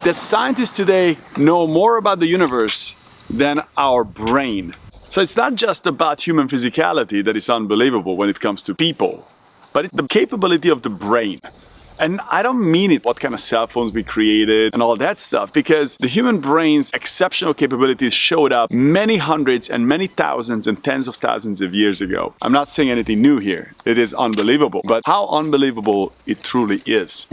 that scientists today know more about the universe than our brain. So it's not just about human physicality that is unbelievable when it comes to people, but it's the capability of the brain. And I don't mean it, what kind of cell phones we created and all that stuff, because the human brain's exceptional capabilities showed up many hundreds and many thousands and tens of thousands of years ago. I'm not saying anything new here. It is unbelievable, but how unbelievable it truly is.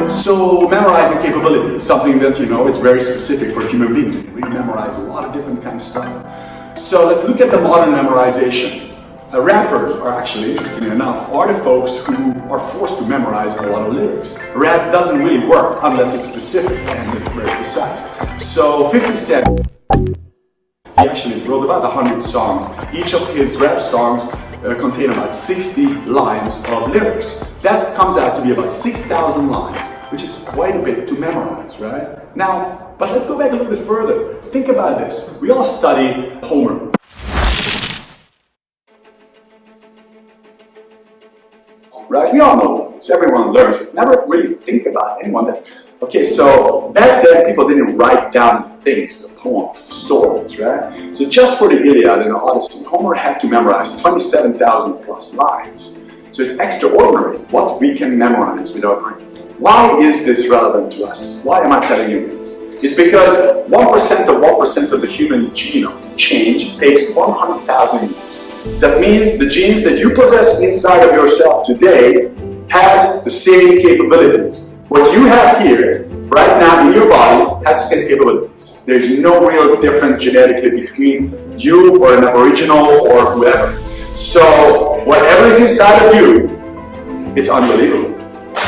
So memorizing capability is something that, is very specific for human beings. We can really memorize a lot of different kinds of stuff. So let's look at the modern memorization. Rappers are actually, interestingly enough, are the folks who are forced to memorize a lot of lyrics. Rap doesn't really work unless it's specific and it's very precise. So 50 Cent, he actually wrote about 100 songs. Each of his rap songs contain about 60 lines of lyrics. That comes out to be about 6,000 lines, which is quite a bit to memorize, right? Now, but let's go back a little bit further. Think about this. We all study Homer. Right? We all know this. Everyone learns. Never really think about anyone that... Okay, so back then people didn't write down the things, the poems, the stories, right? So just for the Iliad and the Odyssey, Homer had to memorize 27,000 plus lines. So it's extraordinary what we can memorize with our brain. Why is this relevant to us? Why am I telling you this? It's because 1% of the human genome change takes 100,000 years. That means the genes that you possess inside of yourself today has the same capabilities. What you have here, right now in your body, has the same capabilities. There's no real difference genetically between you or an aboriginal or whoever. So whatever is inside of you, it's unbelievable.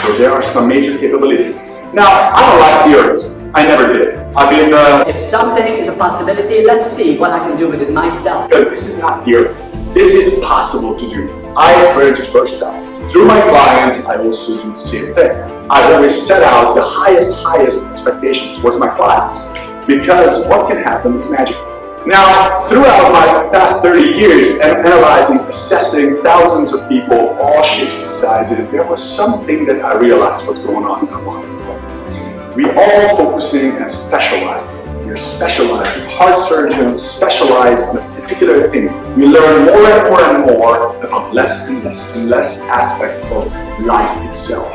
So there are some major capabilities. Now, I'm a life theorist. I never did. I've been... If something is a possibility, let's see what I can do with it myself. Because this is not theory. This is possible to do. I experienced it first time. Through my clients, I also do the same thing. I always set out the highest expectations towards my clients. Because what can happen is magic. Now, throughout my past 30 years, analyzing, assessing thousands of people, all shapes and sizes, there was something that I realized what's going on in our mind. We all focusing and specializing. We're specializing. Heart surgeons specialize on a particular thing. We learn more and more and more about less and less and less aspect of life itself.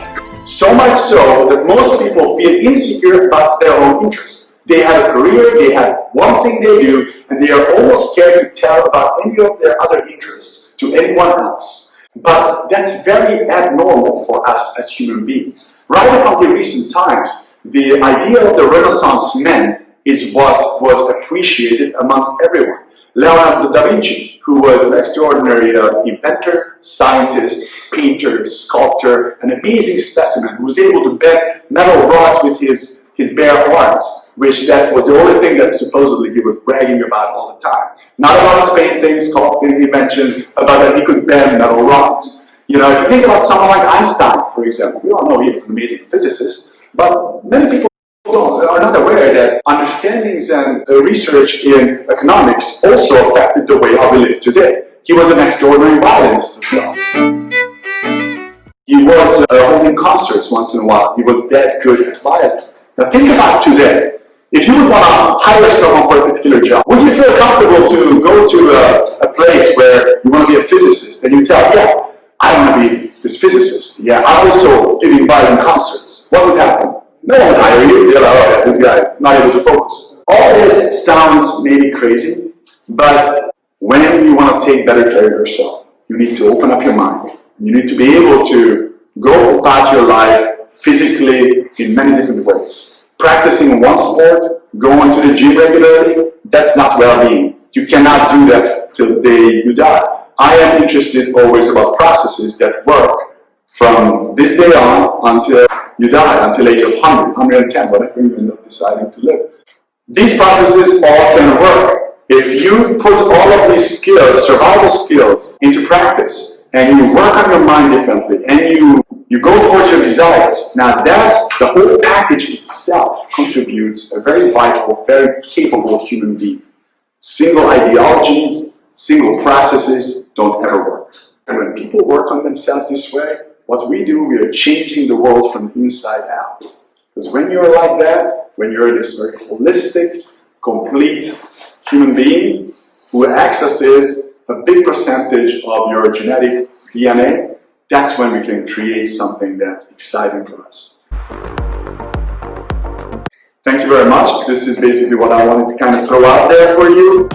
So much so that most people feel insecure about their own interests. They have a career, they have one thing they do, and they are almost scared to tell about any of their other interests to anyone else. But that's very abnormal for us as human beings. Right up until recent times, the idea of the Renaissance men is what was appreciated amongst everyone. Leonardo da Vinci, who was an extraordinary inventor, scientist, painter, sculptor, an amazing specimen who was able to bend metal rods with his bare arms, which that was the only thing that supposedly he was bragging about all the time. Not about his paintings, sculpting, inventions, about that he could bend metal rods. If you think about someone like Einstein, for example, we all know he was an amazing physicist, but many people are not aware that understandings and research in economics also affected the way how we live today. He was an extraordinary violinist as well. He was holding concerts once in a while. He was that good at violin. Now think about today. If you would want to hire someone for a particular job, would you feel comfortable to go to a place where you want to be a physicist and you tell, yeah, I want to be this physicist. Yeah, I'm also giving violin concerts. What would happen? No one would hire you. They're like, oh, yeah, this guy is not able to focus. All this sounds maybe crazy, but when you want to take better care of yourself, you need to open up your mind. You need to be able to go about your life physically in many different ways. Practicing one sport, going to the gym regularly, that's not well-being. You cannot do that till the day you die. I am interested always about processes that work from this day on until you die, until age of 100, 110, whatever you end up deciding to live. These processes all can work. If you put all of these skills, survival skills, into practice, and you work on your mind differently, and you go towards your desires, now that's the whole package itself contributes a very vital, very capable human being. Single ideologies, single processes don't ever work. And when people work on themselves this way, What we do, we are changing the world from inside out. Because when you're like that, when you're this very holistic, complete human being who accesses a big percentage of your genetic DNA, that's when we can create something that's exciting for us. Thank you very much. This is basically what I wanted to kind of throw out there for you.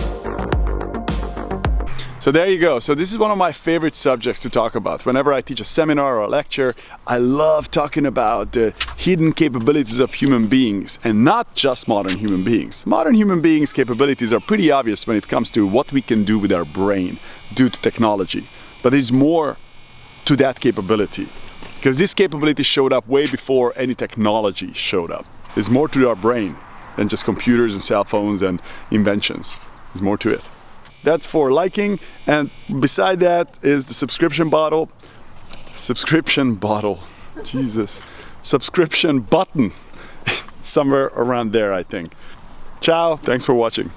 So there you go. So this is one of my favorite subjects to talk about. Whenever I teach a seminar or a lecture, I love talking about the hidden capabilities of human beings, and not just modern human beings. Modern human beings' capabilities are pretty obvious when it comes to what we can do with our brain due to technology. But there's more to that capability, because this capability showed up way before any technology showed up. There's more to our brain than just computers and cell phones and inventions. There's more to it. That's for liking, and beside that is the subscription bottle. Jesus. Subscription button. Somewhere around there, I think. Ciao, thanks for watching.